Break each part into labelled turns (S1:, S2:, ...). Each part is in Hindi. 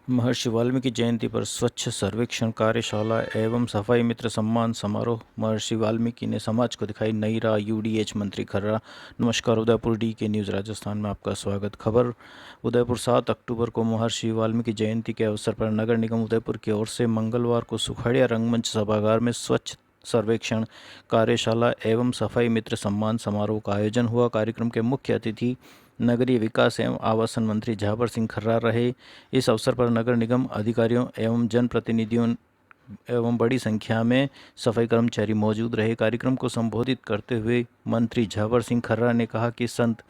S1: महर्षि वाल्मीकि जयंती पर स्वच्छ सर्वेक्षण कार्यशाला एवं सफाई मित्र सम्मान समारोह। महर्षि वाल्मीकि ने समाज को दिखाई नई राह, यूडीएच मंत्री खर्रा। नमस्कार, उदयपुर DK न्यूज़ राजस्थान में आपका स्वागत। खबर उदयपुर 7 अक्टूबर को महर्षि वाल्मीकि जयंती के अवसर पर नगर निगम उदयपुर की ओर से मंगलवार को सुखाड़िया रंगमंच सभागार में स्वच्छ सर्वेक्षण कार्यशाला एवं सफाई मित्र सम्मान समारोह का आयोजन हुआ। कार्यक्रम के मुख्य अतिथि नगरीय विकास एवं आवासन मंत्री झावर सिंह खर्रा रहे। इस अवसर पर नगर निगम अधिकारियों एवं जनप्रतिनिधियों एवं बड़ी संख्या में सफाई कर्मचारी मौजूद रहे। कार्यक्रम को संबोधित करते हुए मंत्री झावर सिंह खर्रा ने कहा कि संत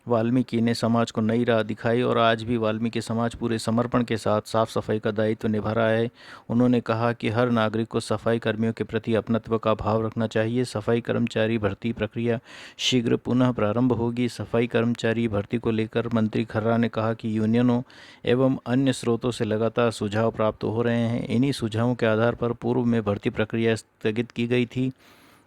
S1: वाल्मीकि ने समाज को नई राह दिखाई और आज भी वाल्मीकि समाज पूरे समर्पण के साथ साफ सफाई का दायित्व निभा रहा है। उन्होंने कहा कि हर नागरिक को सफाई कर्मियों के प्रति अपनत्व का भाव रखना चाहिए। सफाई कर्मचारी भर्ती प्रक्रिया शीघ्र पुनः प्रारंभ होगी। सफाई कर्मचारी भर्ती को लेकर मंत्री खर्रा ने कहा कि यूनियनों एवं अन्य स्रोतों से लगातार सुझाव प्राप्त हो रहे हैं। इन्हीं सुझावों के आधार पर पूर्व में भर्ती प्रक्रिया स्थगित की गई थी।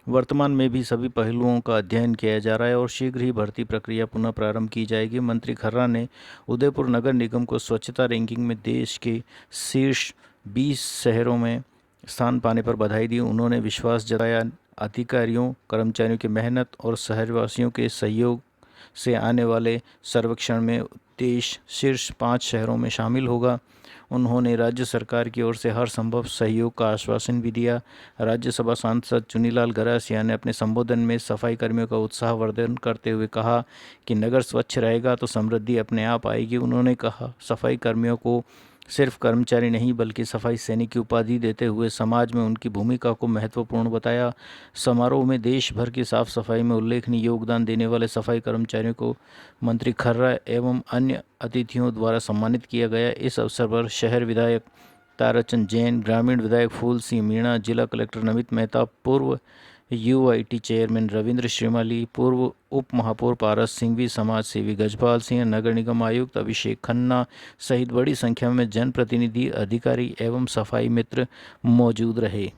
S1: वर्तमान में भी सभी पहलुओं का अध्ययन किया जा रहा है और शीघ्र ही भर्ती प्रक्रिया पुनः प्रारंभ की जाएगी। मंत्री खर्रा ने उदयपुर नगर निगम को स्वच्छता रैंकिंग में देश के शीर्ष 20 शहरों में स्थान पाने पर बधाई दी। उन्होंने विश्वास जताया अधिकारियों कर्मचारियों की मेहनत और शहरवासियों के सहयोग से आने वाले सर्वेक्षण में देश शीर्ष 5 शहरों में शामिल होगा। उन्होंने राज्य सरकार की ओर से हर संभव सहयोग का आश्वासन भी दिया। राज्यसभा सांसद चुनीलाल गरासिया ने अपने संबोधन में सफाई कर्मियों का उत्साहवर्धन करते हुए कहा कि नगर स्वच्छ रहेगा तो समृद्धि अपने आप आएगी। उन्होंने कहा सफाई कर्मियों को सिर्फ कर्मचारी नहीं बल्कि सफाई सैनिक की उपाधि देते हुए समाज में उनकी भूमिका को महत्वपूर्ण बताया। समारोह में देश भर की साफ सफाई में उल्लेखनीय योगदान देने वाले सफाई कर्मचारियों को मंत्री खर्रा एवं अन्य अतिथियों द्वारा सम्मानित किया गया। इस अवसर पर शहर विधायक ताराचंद जैन, ग्रामीण विधायक फूल सिंह मीणा, जिला कलेक्टर नमित मेहता, पूर्व UIT चेयरमैन रविंद्र श्रीमाली, पूर्व उप महापौर पारस सिंघवी, समाज सेवी गजपाल सिंह, नगर निगम आयुक्त अभिषेक खन्ना सहित बड़ी संख्या में जनप्रतिनिधि, अधिकारी एवं सफाई मित्र मौजूद रहे।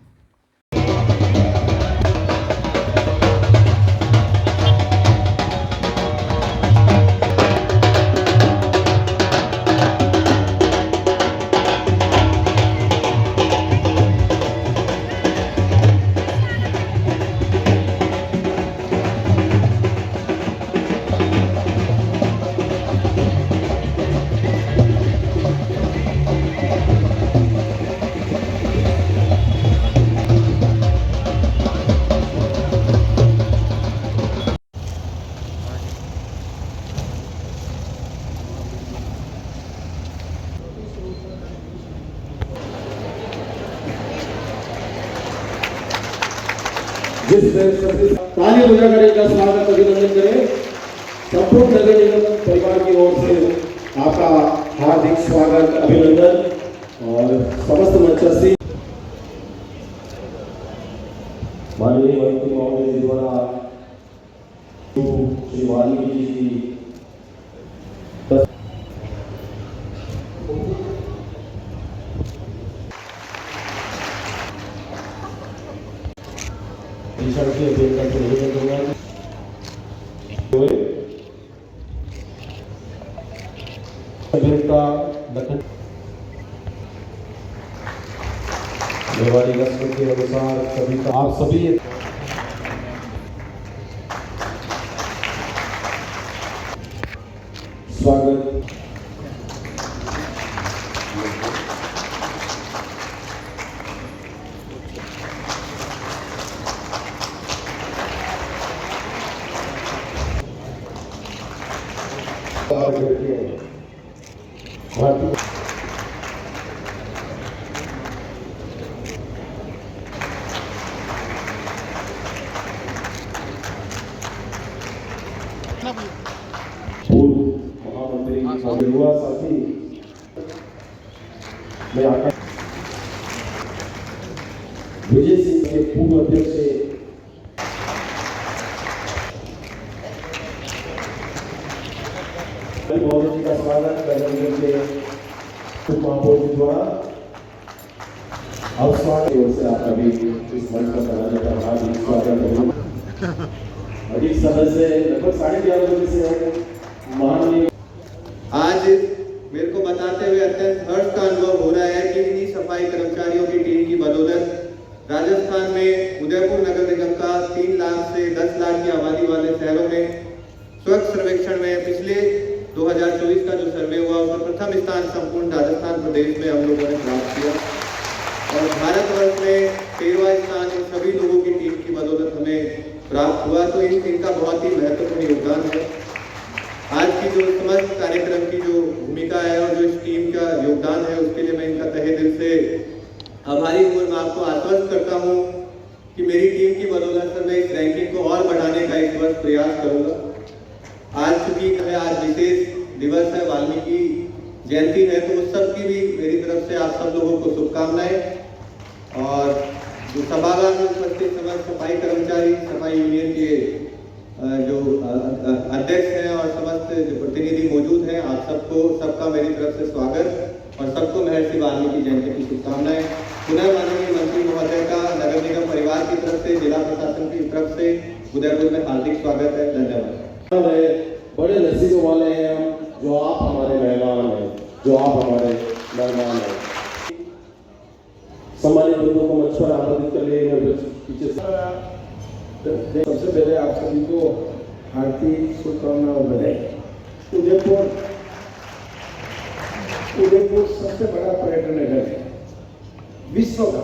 S2: ताली बजाकर इनका स्वागत अभिनंदन करें। संपूर्ण नगर निगम परिवार की ओर से आपका हार्दिक स्वागत अभिनंदन और समस्त मंचस्थ माननीय मंत्री महोदय जी द्वारा श्री वाल्मीकि जी व्यवहारिक रस्म के अनुसार सभी आप सभी स्वागत। पूर्व महामंत्री युवा साथी मैं आता विजय सिंह के पूर्व अध्यक्ष महोदय जी का स्वागत नगर के उप महापौर जी द्वारा अब स्वागत की ओर से आपका भी इस मंच पर कराने का हार्दिक स्वागत। अधिक सदस्य लगभग 11:30 बजे से है। माननीय
S3: आज मेरे को बताते हुए अत्यंत हर्ष का अनुभव हो रहा है कि इन्हीं सफाई कर्मचारियों की टीम की बदौलत राजस्थान में उदयपुर नगर निगम का 3 लाख से 10 लाख की आबादी वाले शहरों में स्वच्छ सर्वेक्षण में पिछले 2024 का जो सर्वे हुआ उसमें प्रथम स्थान संपूर्ण राजस्थान प्रदेश में हम लोगों ने प्राप्त किया और भारतवर्ष में 13वां स्थान इन सभी लोगों की टीम की बदौलत हमें प्राप्त हुआ। तो इनका बहुत ही महत्वपूर्ण योगदान है। आज की जो समस्त कार्यक्रम की जो भूमिका है और जो इस टीम का योगदान है उसके लिए मैं इनका तहे दिल से आभारी हूँ। मैं आपको आश्वस्त करता हूँ कि मेरी टीम की बदौलत से मैं इस रैंकिंग को और बढ़ाने का इस वर्ष प्रयास करूँगा। आज चूंकि आज विशेष दिवस है, वाल्मीकि जयंती है, तो उस सब की भी मेरी तरफ से आप सब लोगों को शुभकामनाएं। और जो सभागार में उपस्थित समस्त सफाई कर्मचारी, सफाई यूनियन के जो अध्यक्ष हैं और समस्त जो प्रतिनिधि मौजूद हैं, आप सबको सबका मेरी तरफ से स्वागत और सबको महर्षि वाल्मीकि जयंती की शुभकामनाएं। पुनः माननीय मंत्री महोदय का नगर निगम परिवार की तरफ से, जिला प्रशासन की तरफ से उदयपुर में हार्दिक स्वागत है। धन्यवाद।
S2: बड़े नसीबों वाले हैं हम, जो आप हमारे मेहमान हैं, जो आप हमारे मेहमान हैं। सम्मानित बंधुओं को मंच पर आमंत्रित कर लिए पीछे
S4: सबसे पहले आप सभी को हार्दिक शुभकामनाएं बधाई। उदयपुर सबसे बड़ा पर्यटन नगर है विश्व का,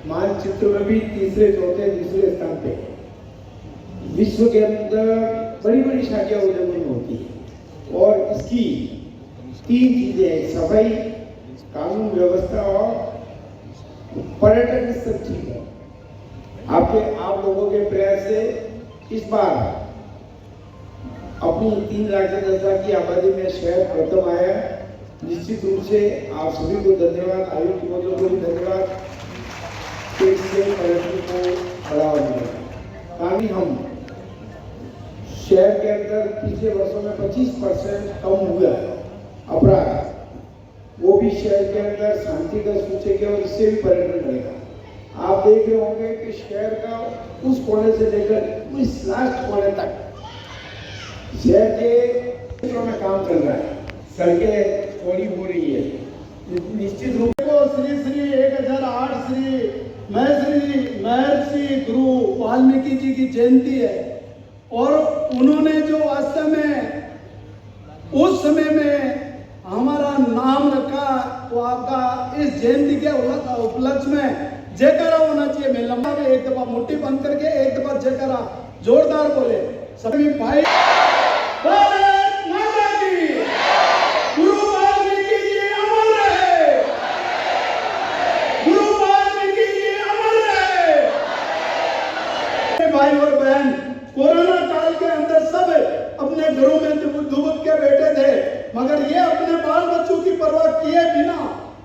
S4: मानचित्र में भी तीसरे चौथे दूसरे स्थान पे। विश्व के अंदर बड़ी बड़ी शाखाएं उदयपुर में होती है और इसकी 3 चीजें हैं: सफाई, कानून व्यवस्था और पर्यटन। सब ठीक है। आप लोगों के प्रयास से इस बार अपनी 3 लाख से 10 लाख की आबादी में शहर प्रथम आया। निश्चित रूप से आप सभी को धन्यवाद, आयुक्त महोदय को भी धन्यवाद। इससे पर्यटन को बढ़ावा मिलेगा। ताकि हम शहर के अंदर पिछले वर्षों में 25% कम हुआ है अपराध, वो भी शहर के अंदर शांति का सूचक है और इससे भी पर्यटन बढ़ेगा। आप देख रहे होंगे कि शहर का उस कोने से लेकर इस लास्ट कोने तक शहर के क्षेत्रों में काम चल रहा है, सड़कें चौड़ी हो रही है। निश्चित रूप
S5: से श्री श्री 1008 श्री महर्षि गुरु वाल्मीकि जी की जयंती है और उन्होंने जो वास्तव में उस समय में हमारा नाम रखा, वो आपका इस जयंती के उपलक्ष्य में जयकारा होना चाहिए। मैं लंबा में एक दफा मुट्ठी बंद करके एक दफा जयकारा जोरदार बोले सभी भाई। भारत माता की, गुरु वाल्मीकि जी अमर रहे, गुरु वाल्मीकि जी अमर रहे। भाई और बहन, कोरोना काल के अंदर सब अपने घरों में दुबक के बैठे थे, मगर ये अपने बाल बच्चों की परवाह किए बिना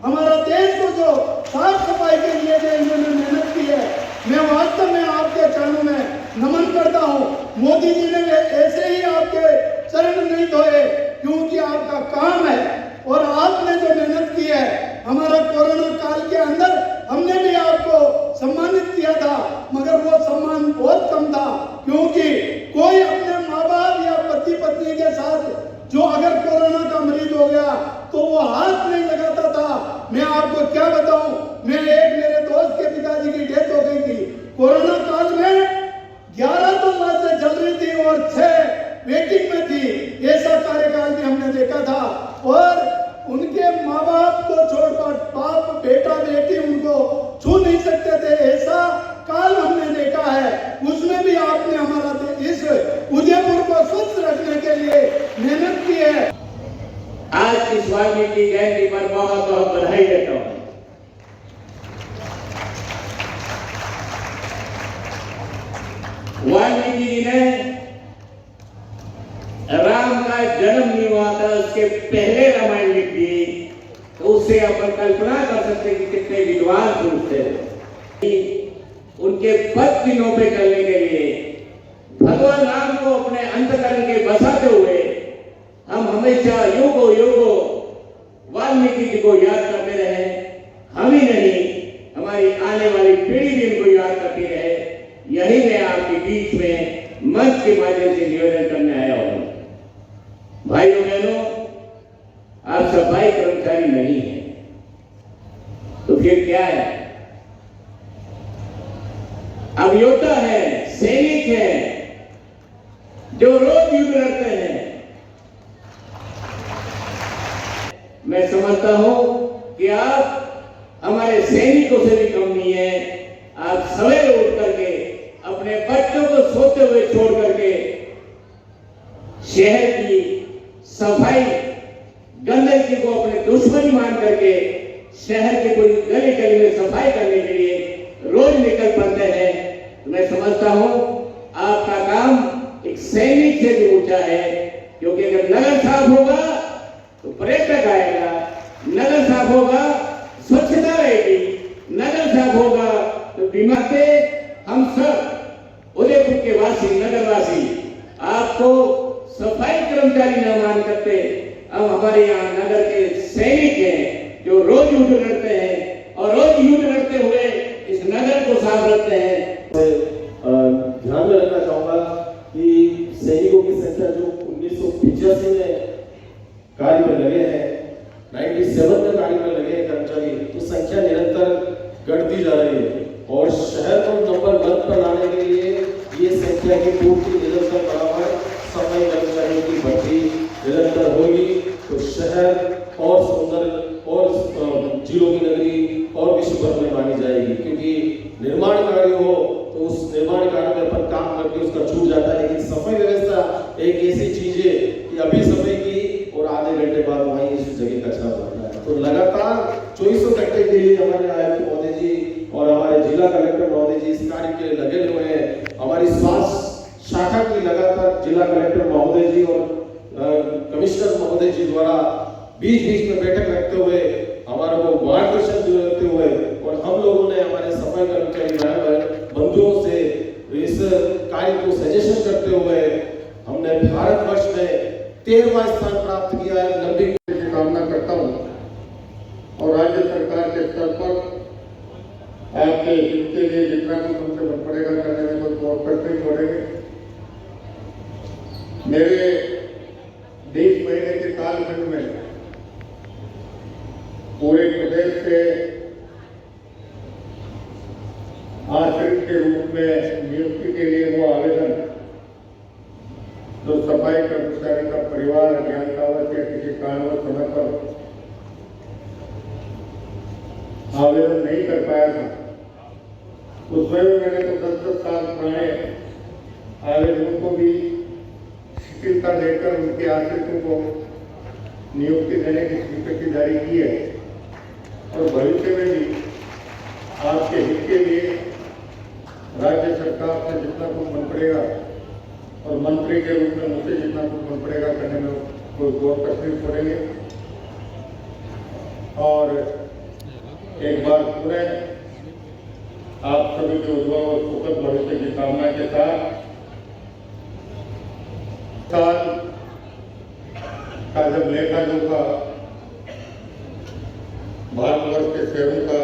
S5: हमारा देश को जो साफ सफाई के लिए जो इन्होंने मेहनत की है, मैं वास्तव में आपके चरणों में नमन करता हूँ। मोदी जी ने ऐसे ही आपके चरण नहीं धोए, क्योंकि आपका काम है और आपने जो मेहनत की है। हमारा कोरोना काल के अंदर हमने भी आपको सम्मानित किया था, मगर वो सम्मान बहुत कम था, क्योंकि कोई अपने माँ बाप या पति पत्नी के साथ जो अगर कोरोना का मरीज हो गया तो वो हाथ नहीं लगाता था। मैं आपको क्या बताऊं, मेरे दोस्त के पिताजी की डेथ हो गई थी कोरोना काल में। 11 तो लाशें जल रही थी और 6 वेटिंग में थी। ऐसा कार्यकाल भी हमने देखा था और उनके माँ बाप को छोड़कर बाप बेटा बेटी उनको छू नहीं सकते थे। ऐसा काल हमने देखा है, उसमें भी आपने हमारा इस उदयपुर को स्वच्छ रखने के लिए मेहनत की है।
S6: आज की वाल्मीकि जयंती पर बहुत बहुत बधाई देता हूं। वाल्मीकि जी ने राम का जन्म नहीं हुआ था, उसके पहले रामायण लिख दी, तो उससे अपन कल्पना कर सकते कि कितने विद्वान पुरुष थे। उनके पद चिन्हों पे चलने के लिए भगवान राम को अपने अंतकरण के बसाते हुए हम हमेशा युगो युगो वाल्मीकि जी को याद करते रहे। हम ही नहीं, हमारी आने वाली पीढ़ी भी इनको याद करती रहे। यही मैं आपके बीच में मंच के माध्यम से निवेदन करने आया हूं। भाइयों बहनों, आप सब सफाई कर्मचारी नहीं है तो फिर क्या है? अब योद्धा है, सैनिक है, जो रोज युद्ध लड़ते हैं। मैं समझता हूं कि आप हमारे सैनिकों से भी कम नहीं है। आप सवेरे उठ करके अपने बच्चों को सोते हुए छोड़ करके शहर की सफाई, गंदगी को अपने दुश्मनी मान करके शहर के कोई गली गली में सफाई करने के लिए रोज निकल पड़ते हैं। तो मैं समझता हूं आपका काम एक सैनिक से भी ऊंचा है, क्योंकि अगर नगर साफ होगा तो पर्यटक आएगा, नगर साफ होगा स्वच्छता रहेगी, नगर साफ होगा तो बीमार से हम सब उदयपुर के वासी, नगर वासी आपको सफाई कर्मचारी न मान करते अब हमारे यहाँ नगर के सैनिक हैं जो रोज युद्ध लड़ते हैं और रोज युद्ध लड़ते हुए इस नगर को साफ रखते हैं।
S2: ध्यान में रखना चाहूंगा कि सैनिकों की संख्या जो 1985 में कार्य में लगे हैं, 97 में कार्य में लगे हैं कर्मचारी, तो संख्या निरंतर घटती जा रही है और शहर को नंबर 1 पर लाने के लिए ये संख्या की पूर्ति निरंतर बराबर सफाई कर्मचारियों की भर्ती निरंतर होगी तो शहर और सुंदर और जिलों की नगरी और विश्व भर में मानी जाएगी। क्योंकि निर्माण कार्य हो तो उस निर्माण कार्य में अपन काम करके उसका छूट जाता है, लेकिन सफाई व्यवस्था एक ऐसी चीज है कि अभी सफाई की और आधे घंटे बाद वहीं इस जगह कचरा बढ़ता है। तो लगातार 24 घंटे के लिए हमारे आयुक्त महोदय जी और हमारे जिला कलेक्टर महोदय जी इस कार्य के लिए लगे हुए हैं। हमारी स्वास्थ्य शाखा की लगातार जिला कलेक्टर महोदय जी और कमिश्नर महोदय जी द्वारा बीच बीच में बैठक रखते हुए हमारे को मार्गदर्शन देते हुए और हम लोगों ने हमारे सफाई कर्मचारी बंधुओं से इस कार्य को सजेशन करते हुए हमने भारतवर्ष में 13वां स्थान प्राप्त किया है। लंबी
S7: कामना करता हूं और राज्य सरकार के स्तर पर आपके हित के लिए जितना कुछ हमसे बन पड़ेगा करने में कोई बहुत कष्ट नहीं पड़ेंगे। मेरे 20 महीने के कालखंड में पूरे प्रदेश से आश्रित के रूप में नियुक्ति के लिए वो आवेदन जो सफाई कर्मचारी का परिवार अज्ञानतावश या किसी कारणवश समय पर आवेदन नहीं कर पाया था, उसमें भी मैंने तो 10-10 साल पुराने आवेदनों को भी शिथिलता देकर उनके आश्रितों को नियुक्ति देने की स्वीकृति जारी की है और भविष्य में भी आपके हित के लिए राज्य सरकार से जितना कुछ बन पड़ेगा और मंत्री के रूप में मुझसे जितना कुछ बन पड़ेगा करने में कोई बहुत तकलीफ पड़ेंगे। और एक बार पूरे आप सभी के उज्ज्वल और सुखद भविष्य की कामना के साथ साल का जब लेखा जोखा भारतवर्ष के शहरों का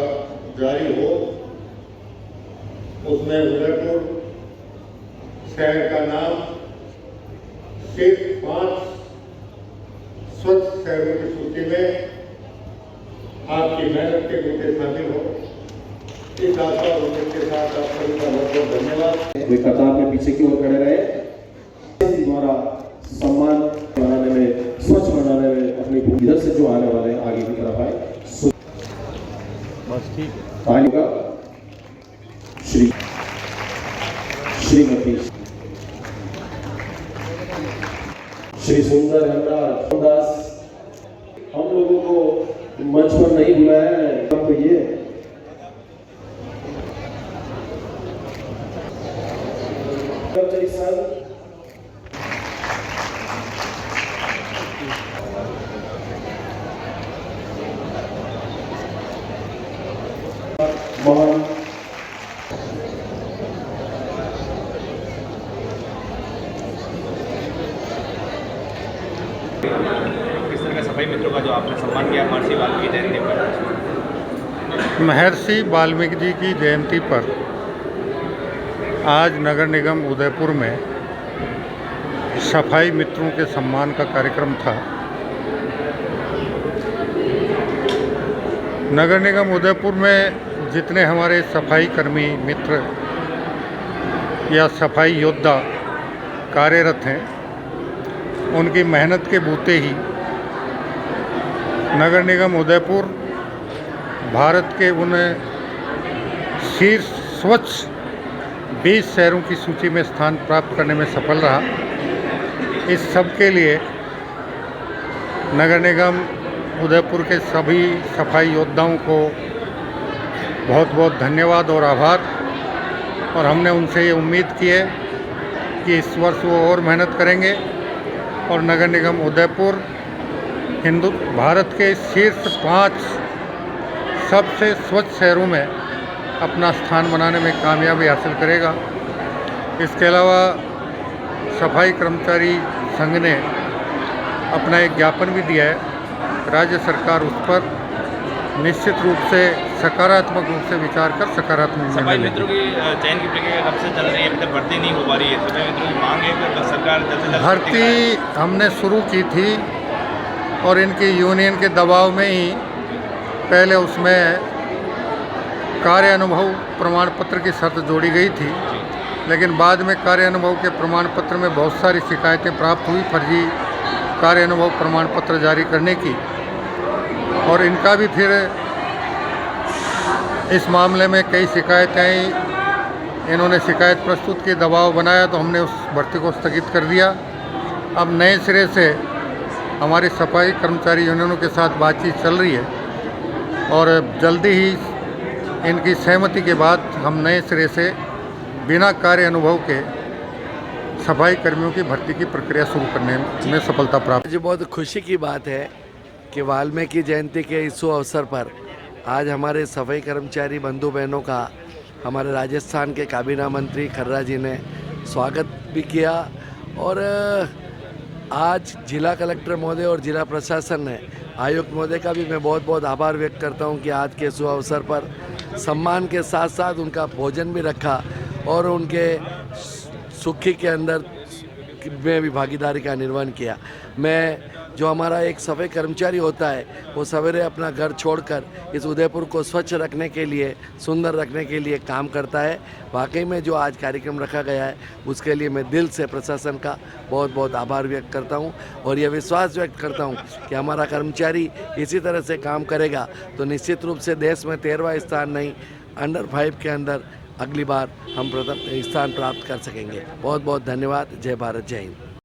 S7: जारी हो, उसमें उदयपुर शहर का नाम सिर्फ 5 स्वच्छ शहरों की सूची में आपकी मेहनत के बूते शामिल हो, इस आशा और उम्मीद के साथ आप सभी का बहुत बहुत धन्यवाद।
S2: वे कतार में पीछे की ओर खड़े रहे, द्वारा सम्मान बनाने में, स्वच्छ बनाने में अपनी भूमिका, इधर से जो आने वाले हैं आगे की तरफ आए। बस ठीक है। श्रीमती श्री सुंदर हेमराज दास हम लोगों को मंच पर नहीं बुलाया है, तो ये महान
S8: किस तरह का सफाई मित्रों का जो आपने सम्मान किया महर्षि वाल्मीकि जयंती पर?
S7: महर्षि वाल्मीकि जी की जयंती पर आज नगर निगम उदयपुर में सफाई मित्रों के सम्मान का कार्यक्रम था। नगर निगम उदयपुर में जितने हमारे सफाई कर्मी मित्र या सफाई योद्धा कार्यरत हैं, उनकी मेहनत के बूते ही नगर निगम उदयपुर भारत के उन शीर्ष स्वच्छ 20 शहरों की सूची में स्थान प्राप्त करने में सफल रहा। इस सब के लिए नगर निगम उदयपुर के सभी सफाई योद्धाओं को बहुत बहुत धन्यवाद और आभार। और हमने उनसे ये उम्मीद की है कि इस वर्ष वो और मेहनत करेंगे और नगर निगम उदयपुर भारत के शीर्ष 5 सबसे स्वच्छ शहरों में अपना स्थान बनाने में कामयाबी हासिल करेगा। इसके अलावा सफाई कर्मचारी संघ ने अपना एक ज्ञापन भी दिया है। राज्य सरकार उस पर निश्चित रूप से सकारात्मक रूप से विचार कर सकारात्मक
S8: सफाई
S7: निर्णय
S8: मित्रों की चयन की प्रक्रिया कब से चल रही है? अभी तक भर्ती नहीं हो पा रही है। सफाई मित्रों की मांग है कि सरकार जल्द से जल्द
S7: भर्ती हमने शुरू की थी और इनकी यूनियन के दबाव में ही पहले उसमें कार्य अनुभव प्रमाण पत्र की शर्त जोड़ी गई थी, लेकिन बाद में कार्य अनुभव के प्रमाण पत्र में बहुत सारी शिकायतें प्राप्त हुई फर्जी कार्य अनुभव प्रमाण पत्र जारी करने की, और इनका भी फिर इस मामले में कई शिकायतें आई। इन्होंने शिकायत प्रस्तुत की, दबाव बनाया, तो हमने उस भर्ती को स्थगित कर दिया। अब नए सिरे से हमारी सफाई कर्मचारी यूनियनों के साथ बातचीत चल रही है और जल्दी ही इनकी सहमति के बाद हम नए सिरे से बिना कार्य अनुभव के सफाई कर्मियों की भर्ती की प्रक्रिया शुरू करने में सफलता प्राप्त।
S9: आज बहुत खुशी की बात है कि वाल्मीकि जयंती के इस अवसर पर आज हमारे सफाई कर्मचारी बंधु बहनों का हमारे राजस्थान के काबीना मंत्री खर्रा जी ने स्वागत भी किया। और आज जिला कलेक्टर महोदय और जिला प्रशासन ने आयुक्त महोदय का भी मैं बहुत बहुत आभार व्यक्त करता हूं कि आज के शुभ अवसर पर सम्मान के साथ साथ उनका भोजन भी रखा और उनके सुखी के अंदर में भी भागीदारी का निर्वहन किया। मैं जो हमारा एक सफाई कर्मचारी होता है वो सवेरे अपना घर छोड़कर इस उदयपुर को स्वच्छ रखने के लिए, सुंदर रखने के लिए काम करता है। वाकई में जो आज कार्यक्रम रखा गया है उसके लिए मैं दिल से प्रशासन का बहुत बहुत आभार व्यक्त करता हूं और यह विश्वास व्यक्त करता हूं कि हमारा कर्मचारी इसी तरह से काम करेगा तो निश्चित रूप से देश में 13वां स्थान नहीं, अंडर 5 के अंदर अगली बार हम प्रथम स्थान प्राप्त कर सकेंगे। बहुत बहुत धन्यवाद। जय भारत, जय हिंद।